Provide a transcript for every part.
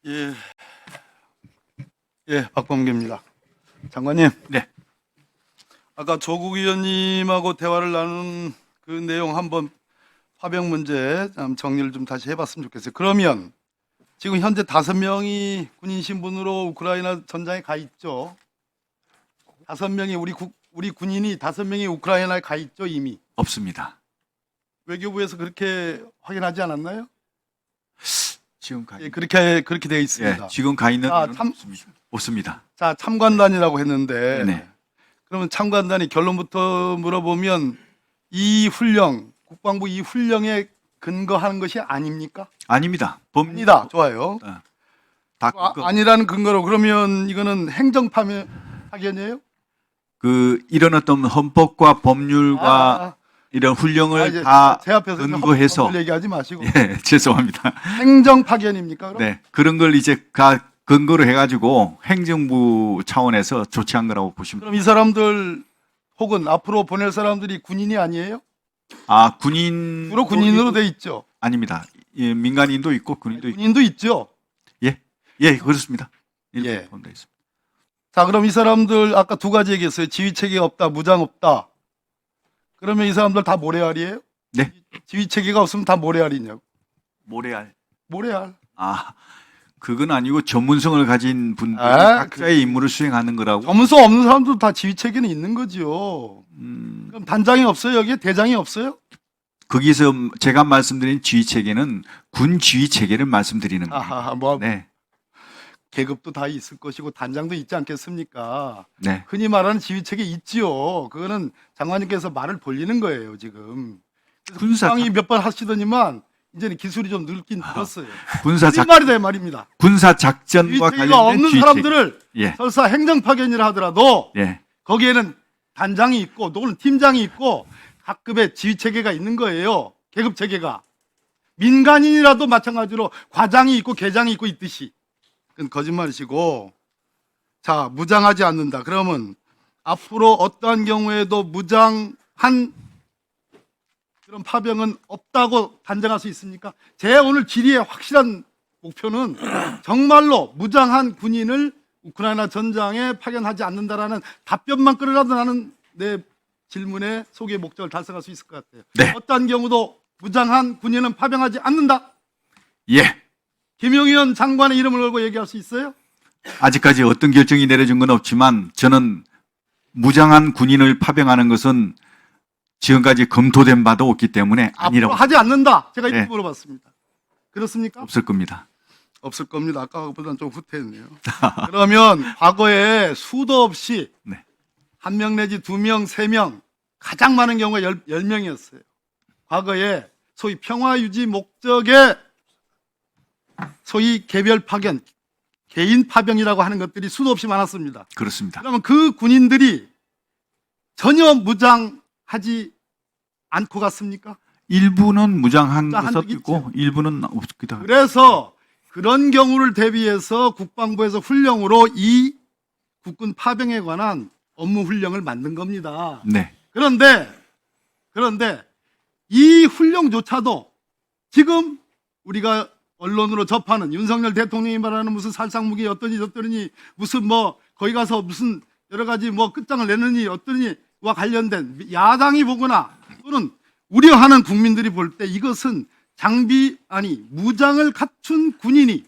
예, 박범계입니다. 장관님, 네. 아까 조국 의원님하고 대화를 나눈 그 내용 한번 파병 문제 정리를 좀 다시 해봤으면 좋겠어요. 그러면 지금 현재 5명이 군인 신분으로 우크라이나 전장에 가 있죠. 5명이 우리 군인이 5명이 우크라이나에 가 있죠, 이미. 없습니다. 외교부에서 그렇게 확인하지 않았나요? 지금 가 예, 그렇게 되어 예, 있습니다. 지금 가 있는 아, 분은 없습니다. 자, 참관단이라고 했는데 네네. 그러면 참관단이 결론부터 물어보면 이 훈령, 국방부 이 훈령에 근거하는 것이 아닙니까? 아닙니다. 아니다. 좋아요. 다 아니라는 근거로 그러면 이거는 행정 파견이에요? 이런 어떤 헌법과 법률과 이런 훈령을 이제 다 제 앞에서 근거해서 헌법을 얘기하지 마시고 예, 죄송합니다. 행정 파견입니까? 그럼? 네, 그런 걸 이제 근거로 해가지고 행정부 차원에서 조치한 거라고 보시면. 그럼 이 사람들 혹은 앞으로 보낼 사람들이 군인이 아니에요? 주로 군인으로 돼 있죠. 아닙니다. 예, 민간인도 있고 군인도 있고. 군인도 있죠. 예, 그렇습니다. 예. 포함되어 있습니다. 자, 그럼 이 사람들 아까 2가지 얘기했어요. 지휘체계가 없다, 무장 없다. 그러면 이 사람들 다 모래알이에요? 네. 지휘체계가 없으면 다 모래알이냐고. 모래알. 모래알. 그건 아니고 전문성을 가진 분들이 아, 각자의 임무를 수행하는 거라고. 전문성 없는 사람도 다 지휘체계는 있는 거죠. 그럼 단장이 없어요? 여기에 대장이 없어요? 거기서 제가 말씀드린 지휘 체계는 군 지휘 체계를 말씀드리는 거예요. 아하, 뭐 네, 계급도 다 있을 것이고 단장도 있지 않겠습니까? 네, 흔히 말하는 지휘체계 있지요. 그거는 장관님께서 말을 돌리는 거예요, 지금. 국방이 몇 번 하시더니만 이제는 기술이 좀 늘긴 늘었어요. 말이다 말입니다. 군사 작전과 지휘체계가 관련된 없는 지휘 체계. 사람들을 예, 설사 행정파견이라 하더라도 예, 거기에는 단장이 있고 또는 팀장이 있고 각급의 지휘체계가 있는 거예요. 계급체계가. 민간인이라도 마찬가지로 과장이 있고 계장이 있고 있듯이. 그건 거짓말이시고. 자, 무장하지 않는다. 그러면 앞으로 어떠한 경우에도 무장한 그런 파병은 없다고 단정할 수 있습니까? 제 오늘 질의의 확실한 목표는 정말로 무장한 군인을 우크라이나 전장에 파견하지 않는다라는 답변만 끌어라도 나는 내 질문의 소개의 목적을 달성할 수 있을 것 같아요. 네. 어떠한 경우도 무장한 군인은 파병하지 않는다. 예. 김용현 장관의 이름을 걸고 얘기할 수 있어요? 아직까지 어떤 결정이 내려진 건 없지만 저는 무장한 군인을 파병하는 것은 지금까지 검토된 바도 없기 때문에 아니라고. 앞으로 하지 않는다. 제가 이렇게 네. 물어봤습니다. 그렇습니까? 없을 겁니다. 없을 겁니다. 아까보다는 좀 후퇴했네요. 그러면 과거에 수도 없이 네. 1명 내지 2명, 3명, 가장 많은 경우가 10명이었어요. 과거에 소위 평화유지 목적의 소위 개별 파견, 개인 파병이라고 하는 것들이 수도 없이 많았습니다. 그렇습니다. 그러면 그 군인들이 전혀 무장하지 않고 갔습니까? 일부는 무장한 무장한 것도 적이 있고 일부는 없기도 하고. 그래서 그런 경우를 대비해서 국방부에서 훈령으로 이 국군 파병에 관한 업무 훈령을 만든 겁니다. 네. 그런데 이 훈령조차도 지금 우리가 언론으로 접하는 윤석열 대통령이 말하는 무슨 살상무기 어떠니 저떠니 무슨 뭐 거기 가서 무슨 여러 가지 뭐 끝장을 내느니 어떠니와 관련된 야당이 보거나 또는 우려하는 국민들이 볼 때 이것은 무장을 갖춘 군인이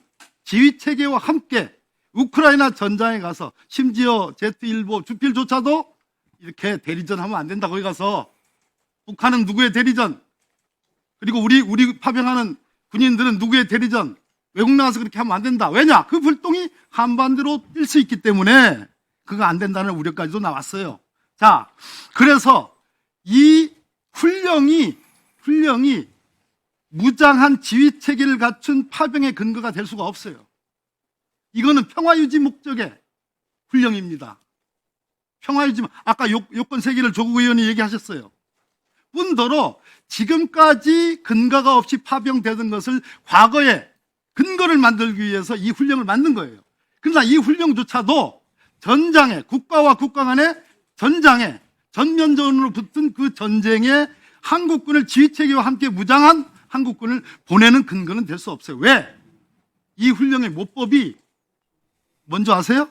지휘체계와 함께 우크라이나 전장에 가서 심지어 제트일보 주필조차도 이렇게 대리전 하면 안 된다. 거기 가서 북한은 누구의 대리전 그리고 우리 파병하는 군인들은 누구의 대리전 외국 나가서 그렇게 하면 안 된다. 왜냐? 그 불똥이 한반도로 뛸 수 있기 때문에 그거 안 된다는 우려까지도 나왔어요. 자, 그래서 이 훈령이 무장한 지휘 체계를 갖춘 파병의 근거가 될 수가 없어요. 이거는 평화유지 목적의 훈령입니다. 평화유지, 아까 요건 3개를 조국 의원이 얘기하셨어요. 뿐더러 지금까지 근거가 없이 파병되던 것을 과거에 근거를 만들기 위해서 이 훈령을 만든 거예요. 그러나 이 훈령조차도 전장에, 국가와 국가 간의 전장에 전면전으로 붙은 그 전쟁에 한국군을 지휘체계와 함께 무장한 한국군을 보내는 근거는 될 수 없어요. 왜? 이 훈령의 모법이 뭔지 아세요?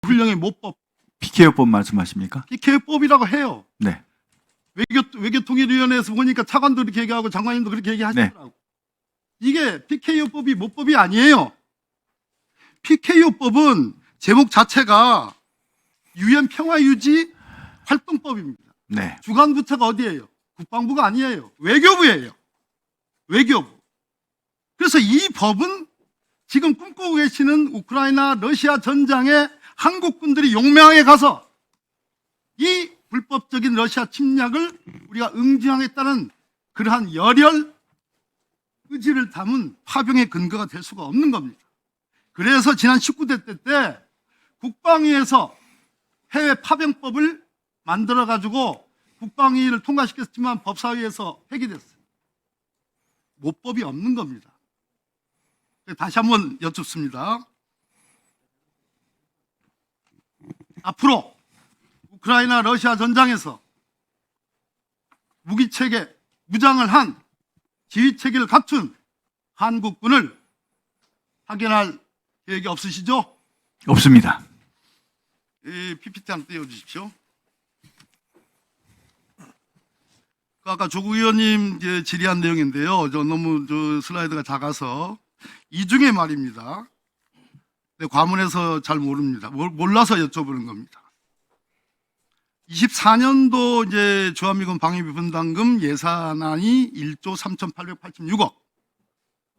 훈령의 모법, PKO법 말씀하십니까? PK법이라고 해요. 네. 외교통일위원회에서 보니까 차관도 그렇게 얘기하고 장관님도 그렇게 얘기하시더라고. 이게 PKO법이 모법이 아니에요. PKO법은 제목 자체가 유엔 평화유지 활동법입니다. 네. 주관 부처가 어디예요? 국방부가 아니에요. 외교부예요. 외교부. 그래서 이 법은 지금 꿈꾸고 계시는 우크라이나 러시아 전장에 한국군들이 용맹하게 가서 이 불법적인 러시아 침략을 우리가 응징하겠다는 그러한 열혈 의지를 담은 파병의 근거가 될 수가 없는 겁니다. 그래서 지난 19대 때 국방위에서 해외 파병법을 만들어가지고 국방위를 통과시켰지만 법사위에서 폐기됐어요. 모법이 없는 겁니다. 다시 한번 여쭙습니다. 앞으로 우크라이나 러시아 전장에서 무기체계, 무장을 한 지휘체계를 갖춘 한국군을 파견할 계획이 없으시죠? 없습니다. 이 PPT 한번 띄워주십시오. 아까 조국 의원님 질의한 내용인데요. 너무 슬라이드가 작아서 이 중에 말입니다. 네, 과문해서 잘 모릅니다. 몰라서 여쭤보는 겁니다. 24년도 이제 주한미군 방위비 분담금 예산안이 1조 3,886억.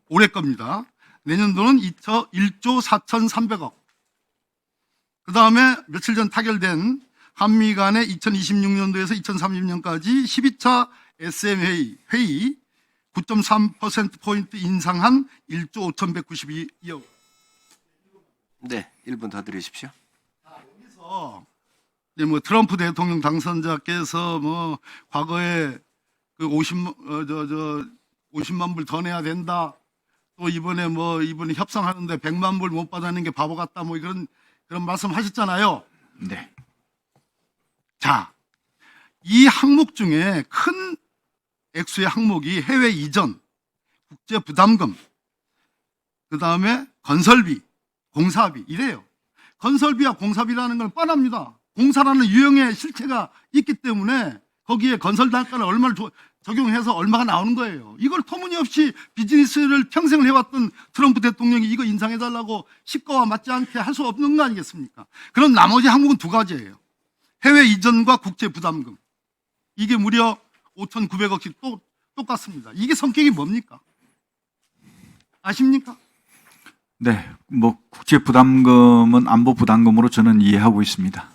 올해 겁니다. 내년도는 1조 4,300억. 그 다음에 며칠 전 타결된 한미 간의 2026년도에서 2030년까지 12차 SM 회의 9.3%포인트 인상한 1조 5,192억. 네, 1분 더 드리십시오. 여기서 이제 뭐 트럼프 대통령 당선자께서 뭐 과거에 그 50만 불 더 내야 된다. 또 이번에 협상하는데 100만 불 못 받아낸 게 바보 같다. 뭐 그런 말씀 하셨잖아요. 네. 자, 이 항목 중에 큰 액수의 항목이 해외 이전, 국제 부담금, 그 다음에 건설비, 공사비 이래요. 건설비와 공사비라는 건 뻔합니다. 공사라는 유형의 실체가 있기 때문에 거기에 건설 단가를 얼마를 적용해서 얼마가 나오는 거예요. 이걸 터무니없이 비즈니스를 평생을 해왔던 트럼프 대통령이 이거 인상해달라고 시가와 맞지 않게 할 수 없는 거 아니겠습니까? 그럼 나머지 항목은 두 가지예요. 해외 이전과 국제 부담금. 이게 무려 5,900억씩 똑같습니다. 이게 성격이 뭡니까? 아십니까? 네. 뭐 국제 부담금은 안보 부담금으로 저는 이해하고 있습니다.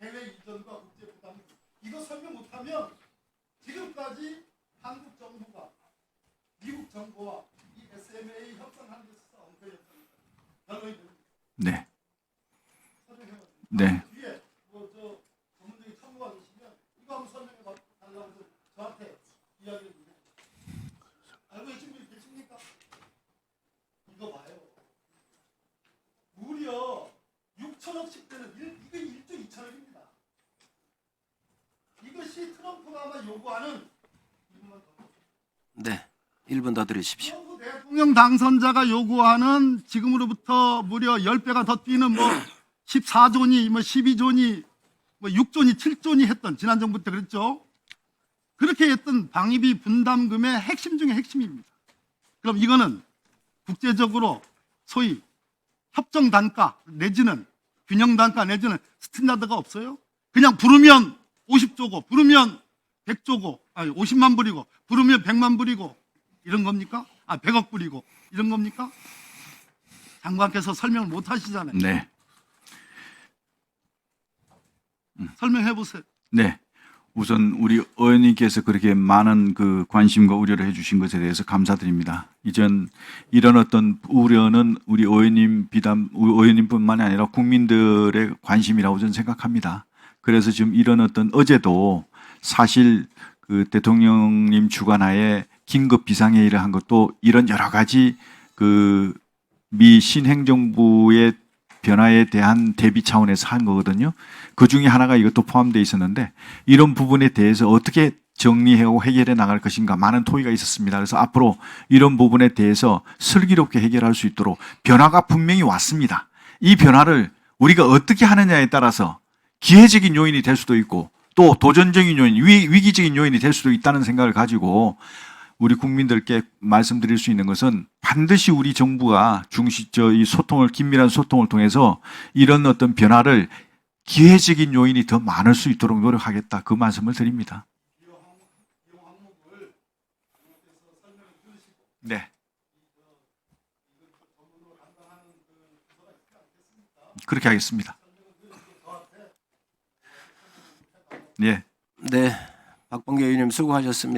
해외 이전과 국제 부담금. 이거 설명 못하면 지금까지 한국 정부가 미국 정부와 이 SMA 협상하는 데 있어서 엉터리였습니다. 결론이 됩니다. 네. 네. 뒤에 전문적인 참고가 계시면 이거 한번 설명해 달라고 해서 저한테 이야기를 주세요. 알고 계신 분이 계십니까? 이거 봐요. 무려 6천억씩 되는 이게 1조 2천억입니다. 이것이 트럼프가 아마 요구하는 네, 1분 더 드리십시오. 트럼프 대통령 당선자가 요구하는 지금으로부터 무려 10배가 더 뛰는 14조니 12조니 6조니 7조니 했던 지난 정부 때 그랬죠. 그렇게 했던 방위비 분담금의 핵심 중에 핵심입니다. 그럼 이거는 국제적으로 소위 협정 단가 내지는 균형 단가 내지는 스탠다드가 없어요. 그냥 부르면 50조고 부르면 100조고 아니 50만 불이고 부르면 100만 불이고 이런 겁니까? 100억 불이고 이런 겁니까? 장관께서 설명을 못 하시잖아요. 네. 설명해 보세요. 네. 우선 우리 의원님께서 그렇게 많은 그 관심과 우려를 해주신 것에 대해서 감사드립니다. 이전 이런 어떤 우려는 우리 의원님뿐만이 아니라 국민들의 관심이라고 저는 생각합니다. 그래서 지금 이런 어떤 어제도 사실 그 대통령님 주관하에 긴급 비상회의를 한 것도 이런 여러 가지 그 미 신행정부의 변화에 대한 대비 차원에서 한 거거든요. 그 중에 하나가 이것도 포함되어 있었는데 이런 부분에 대해서 어떻게 정리하고 해결해 나갈 것인가 많은 토의가 있었습니다. 그래서 앞으로 이런 부분에 대해서 슬기롭게 해결할 수 있도록 변화가 분명히 왔습니다. 이 변화를 우리가 어떻게 하느냐에 따라서 기회적인 요인이 될 수도 있고 또 도전적인 요인, 위기적인 요인이 될 수도 있다는 생각을 가지고 우리 국민들께 말씀드릴 수 있는 것은 반드시 우리 정부가 이 소통을, 긴밀한 소통을 통해서 이런 어떤 변화를 기회적인 요인이 더 많을 수 있도록 노력하겠다. 그 말씀을 드립니다. 네. 그렇게 하겠습니다. 예. 네, 박범계 의원님 수고하셨습니다.